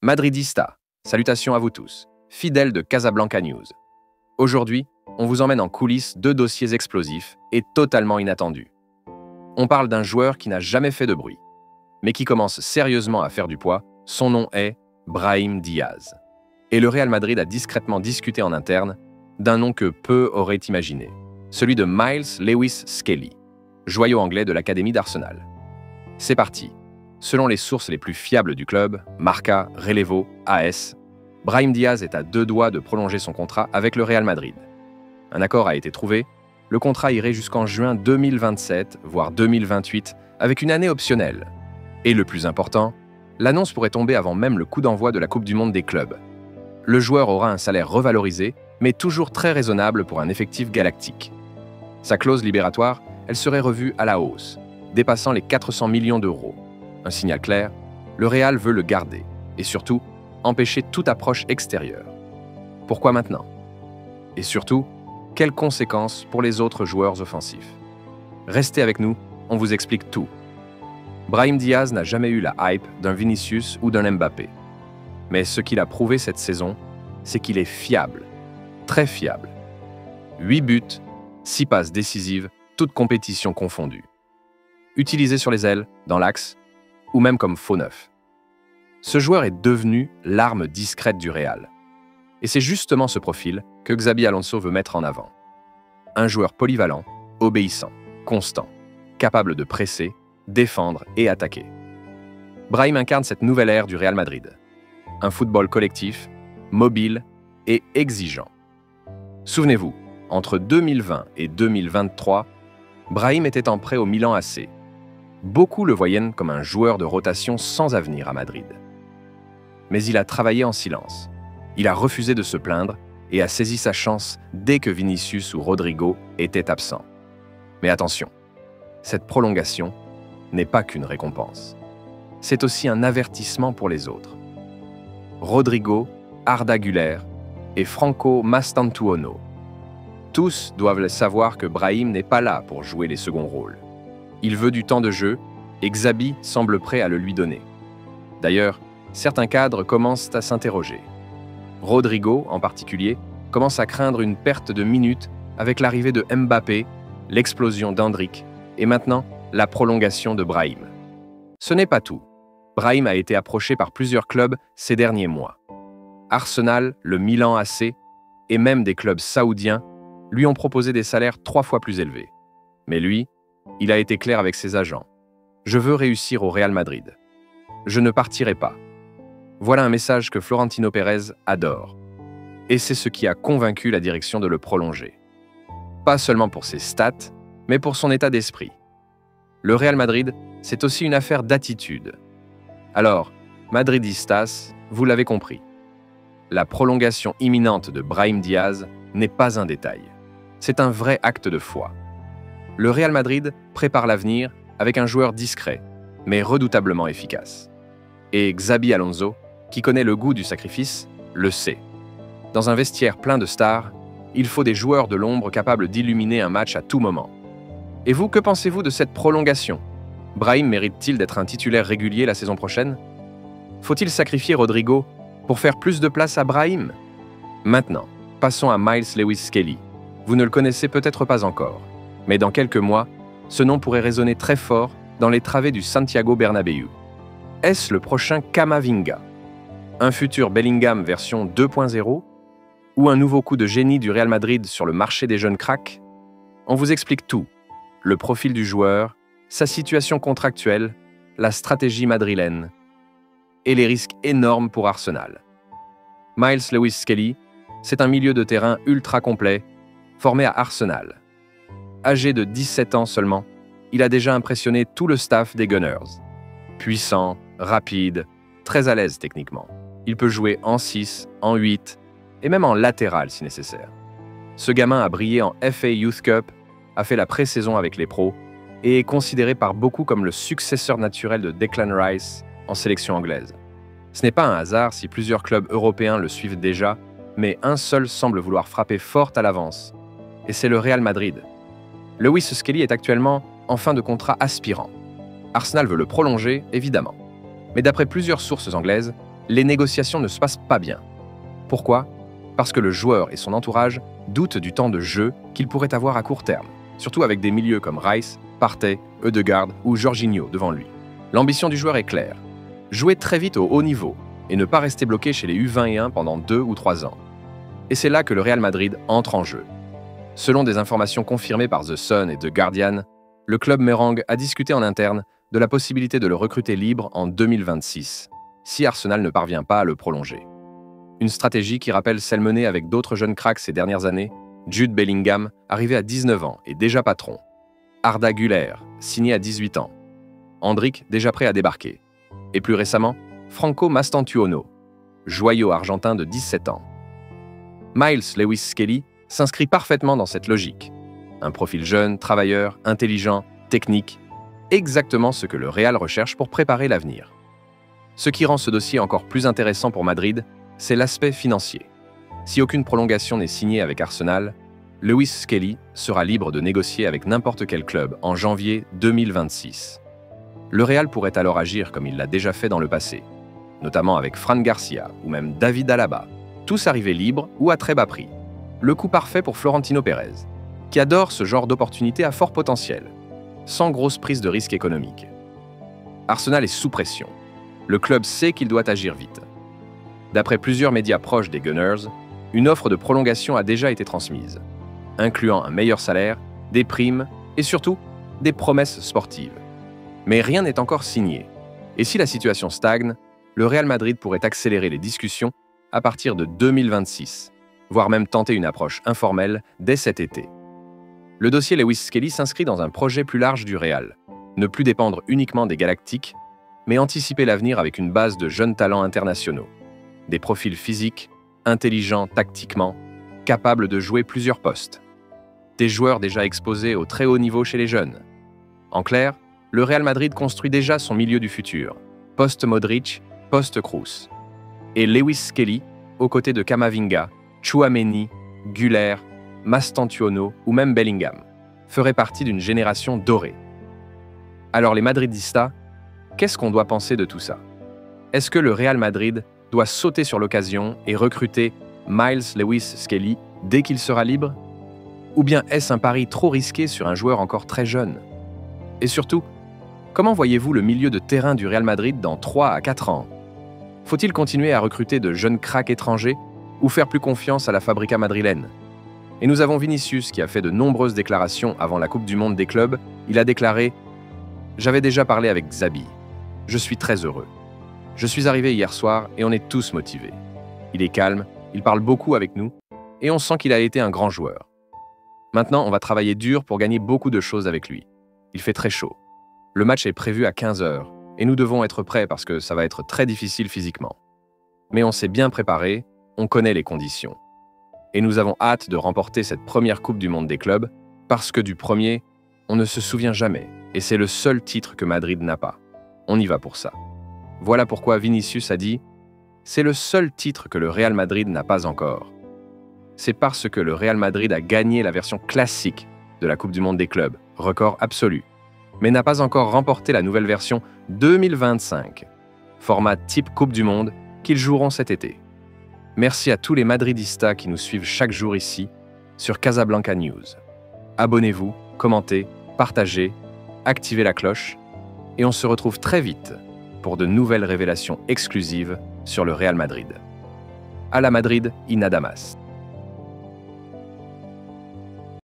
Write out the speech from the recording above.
Madridista, salutations à vous tous, fidèles de Casablanca News. Aujourd'hui, on vous emmène en coulisses deux dossiers explosifs et totalement inattendus. On parle d'un joueur qui n'a jamais fait de bruit, mais qui commence sérieusement à faire du poids. Son nom est Brahim Diaz. Et le Real Madrid a discrètement discuté en interne d'un nom que peu auraient imaginé, celui de Miles Lewis Skelly, joyau anglais de l'académie d'Arsenal. C'est parti. Selon les sources les plus fiables du club, Marca, Relevo, AS, Brahim Diaz est à deux doigts de prolonger son contrat avec le Real Madrid. Un accord a été trouvé, le contrat irait jusqu'en juin 2027, voire 2028, avec une année optionnelle. Et le plus important, l'annonce pourrait tomber avant même le coup d'envoi de la Coupe du Monde des clubs. Le joueur aura un salaire revalorisé, mais toujours très raisonnable pour un effectif galactique. Sa clause libératoire, elle serait revue à la hausse, dépassant les 400 millions d'euros. Un signal clair, le Real veut le garder et surtout empêcher toute approche extérieure. Pourquoi maintenant? Et surtout, quelles conséquences pour les autres joueurs offensifs? Restez avec nous, on vous explique tout. Brahim Diaz n'a jamais eu la hype d'un Vinicius ou d'un Mbappé. Mais ce qu'il a prouvé cette saison, c'est qu'il est fiable, très fiable. 8 buts, 6 passes décisives, toutes compétitions confondues. Utilisé sur les ailes, dans l'axe, ou même comme faux neuf. Ce joueur est devenu l'arme discrète du Real. Et c'est justement ce profil que Xabi Alonso veut mettre en avant. Un joueur polyvalent, obéissant, constant, capable de presser, défendre et attaquer. Brahim incarne cette nouvelle ère du Real Madrid. Un football collectif, mobile et exigeant. Souvenez-vous, entre 2020 et 2023, Brahim était en prêt au Milan AC. Beaucoup le voyaient comme un joueur de rotation sans avenir à Madrid. Mais il a travaillé en silence. Il a refusé de se plaindre et a saisi sa chance dès que Vinicius ou Rodrigo étaient absents. Mais attention, cette prolongation n'est pas qu'une récompense. C'est aussi un avertissement pour les autres. Rodrigo, Arda Güler et Franco Mastantuono. Tous doivent savoir que Brahim n'est pas là pour jouer les seconds rôles. Il veut du temps de jeu et Xabi semble prêt à le lui donner. D'ailleurs, certains cadres commencent à s'interroger. Rodrigo, en particulier, commence à craindre une perte de minutes avec l'arrivée de Mbappé, l'explosion d'Endrick et maintenant la prolongation de Brahim. Ce n'est pas tout. Brahim a été approché par plusieurs clubs ces derniers mois. Arsenal, le Milan AC et même des clubs saoudiens lui ont proposé des salaires 3 fois plus élevés. Mais lui, il a été clair avec ses agents. « Je veux réussir au Real Madrid. Je ne partirai pas. » Voilà un message que Florentino Pérez adore. Et c'est ce qui a convaincu la direction de le prolonger. Pas seulement pour ses stats, mais pour son état d'esprit. Le Real Madrid, c'est aussi une affaire d'attitude. Alors, Madridistas, vous l'avez compris. La prolongation imminente de Brahim Diaz n'est pas un détail. C'est un vrai acte de foi. Le Real Madrid prépare l'avenir avec un joueur discret, mais redoutablement efficace. Et Xabi Alonso, qui connaît le goût du sacrifice, le sait. Dans un vestiaire plein de stars, il faut des joueurs de l'ombre capables d'illuminer un match à tout moment. Et vous, que pensez-vous de cette prolongation? Brahim mérite-t-il d'être un titulaire régulier la saison prochaine? Faut-il sacrifier Rodrigo pour faire plus de place à Brahim? Maintenant, passons à Miles Lewis Skelly. Vous ne le connaissez peut-être pas encore. Mais dans quelques mois, ce nom pourrait résonner très fort dans les travées du Santiago Bernabéu. Est-ce le prochain Camavinga? Un futur Bellingham version 2.0? Ou un nouveau coup de génie du Real Madrid sur le marché des jeunes cracks? On vous explique tout. Le profil du joueur, sa situation contractuelle, la stratégie madrilène et les risques énormes pour Arsenal. Miles Lewis Skelly, c'est un milieu de terrain ultra complet, formé à Arsenal. Âgé de 17 ans seulement, il a déjà impressionné tout le staff des Gunners. Puissant, rapide, très à l'aise techniquement. Il peut jouer en 6, en 8 et même en latéral si nécessaire. Ce gamin a brillé en FA Youth Cup, a fait la pré-saison avec les pros et est considéré par beaucoup comme le successeur naturel de Declan Rice en sélection anglaise. Ce n'est pas un hasard si plusieurs clubs européens le suivent déjà, mais un seul semble vouloir frapper fort à l'avance. Et c'est le Real Madrid. Lewis Skelly est actuellement en fin de contrat aspirant. Arsenal veut le prolonger, évidemment. Mais d'après plusieurs sources anglaises, les négociations ne se passent pas bien. Pourquoi? Parce que le joueur et son entourage doutent du temps de jeu qu'il pourrait avoir à court terme, surtout avec des milieux comme Rice, Partey, Ødegaard ou Jorginho devant lui. L'ambition du joueur est claire: jouer très vite au haut niveau et ne pas rester bloqué chez les U21 pendant 2 ou 3 ans. Et c'est là que le Real Madrid entre en jeu. Selon des informations confirmées par The Sun et The Guardian, le club merengue a discuté en interne de la possibilité de le recruter libre en 2026, si Arsenal ne parvient pas à le prolonger. Une stratégie qui rappelle celle menée avec d'autres jeunes cracks ces dernières années: Jude Bellingham, arrivé à 19 ans et déjà patron; Arda Güler, signé à 18 ans; Endrick, déjà prêt à débarquer; et plus récemment, Franco Mastantuono, joyau argentin de 17 ans. Miles Lewis-Skelly s'inscrit parfaitement dans cette logique. Un profil jeune, travailleur, intelligent, technique, exactement ce que le Real recherche pour préparer l'avenir. Ce qui rend ce dossier encore plus intéressant pour Madrid, c'est l'aspect financier. Si aucune prolongation n'est signée avec Arsenal, Lewis Skelly sera libre de négocier avec n'importe quel club en janvier 2026. Le Real pourrait alors agir comme il l'a déjà fait dans le passé, notamment avec Fran Garcia ou même David Alaba, tous arrivés libres ou à très bas prix. Le coup parfait pour Florentino Pérez, qui adore ce genre d'opportunité à fort potentiel, sans grosse prise de risque économique. Arsenal est sous pression. Le club sait qu'il doit agir vite. D'après plusieurs médias proches des Gunners, une offre de prolongation a déjà été transmise, incluant un meilleur salaire, des primes et surtout des promesses sportives. Mais rien n'est encore signé. Et si la situation stagne, le Real Madrid pourrait accélérer les discussions à partir de 2026, voire même tenter une approche informelle dès cet été. Le dossier Lewis Skelly s'inscrit dans un projet plus large du Real: ne plus dépendre uniquement des Galactiques, mais anticiper l'avenir avec une base de jeunes talents internationaux, des profils physiques, intelligents tactiquement, capables de jouer plusieurs postes, des joueurs déjà exposés au très haut niveau chez les jeunes. En clair, le Real Madrid construit déjà son milieu du futur, post-Modric, post-Kroos. Et Lewis Skelly, aux côtés de Camavinga, Tchouaméni, Güler, Mastantuono ou même Bellingham, ferait partie d'une génération dorée. Alors les Madridistas, qu'est-ce qu'on doit penser de tout ça? Est-ce que le Real Madrid doit sauter sur l'occasion et recruter Miles Lewis Skelly dès qu'il sera libre? Ou bien est-ce un pari trop risqué sur un joueur encore très jeune? Et surtout, comment voyez-vous le milieu de terrain du Real Madrid dans 3 à 4 ans? Faut-il continuer à recruter de jeunes cracks étrangers ou faire plus confiance à la Fabrica madrilène? Et nous avons Vinicius qui a fait de nombreuses déclarations avant la Coupe du Monde des clubs. Il a déclaré: « J'avais déjà parlé avec Xabi. Je suis très heureux. Je suis arrivé hier soir et on est tous motivés. Il est calme, il parle beaucoup avec nous et on sent qu'il a été un grand joueur. Maintenant, on va travailler dur pour gagner beaucoup de choses avec lui. Il fait très chaud. Le match est prévu à 15 h et nous devons être prêts parce que ça va être très difficile physiquement. Mais on s'est bien préparé, on connaît les conditions. Et nous avons hâte de remporter cette première Coupe du Monde des clubs parce que du premier, on ne se souvient jamais et c'est le seul titre que Madrid n'a pas. On y va pour ça. » Voilà pourquoi Vinicius a dit: « C'est le seul titre que le Real Madrid n'a pas encore. C'est parce que le Real Madrid a gagné la version classique de la Coupe du Monde des clubs, record absolu, mais n'a pas encore remporté la nouvelle version 2025, format type Coupe du Monde, qu'ils joueront cet été. » Merci à tous les Madridistas qui nous suivent chaque jour ici, sur Casablanca News. Abonnez-vous, commentez, partagez, activez la cloche, et on se retrouve très vite pour de nouvelles révélations exclusives sur le Real Madrid. À la Madrid y nada más.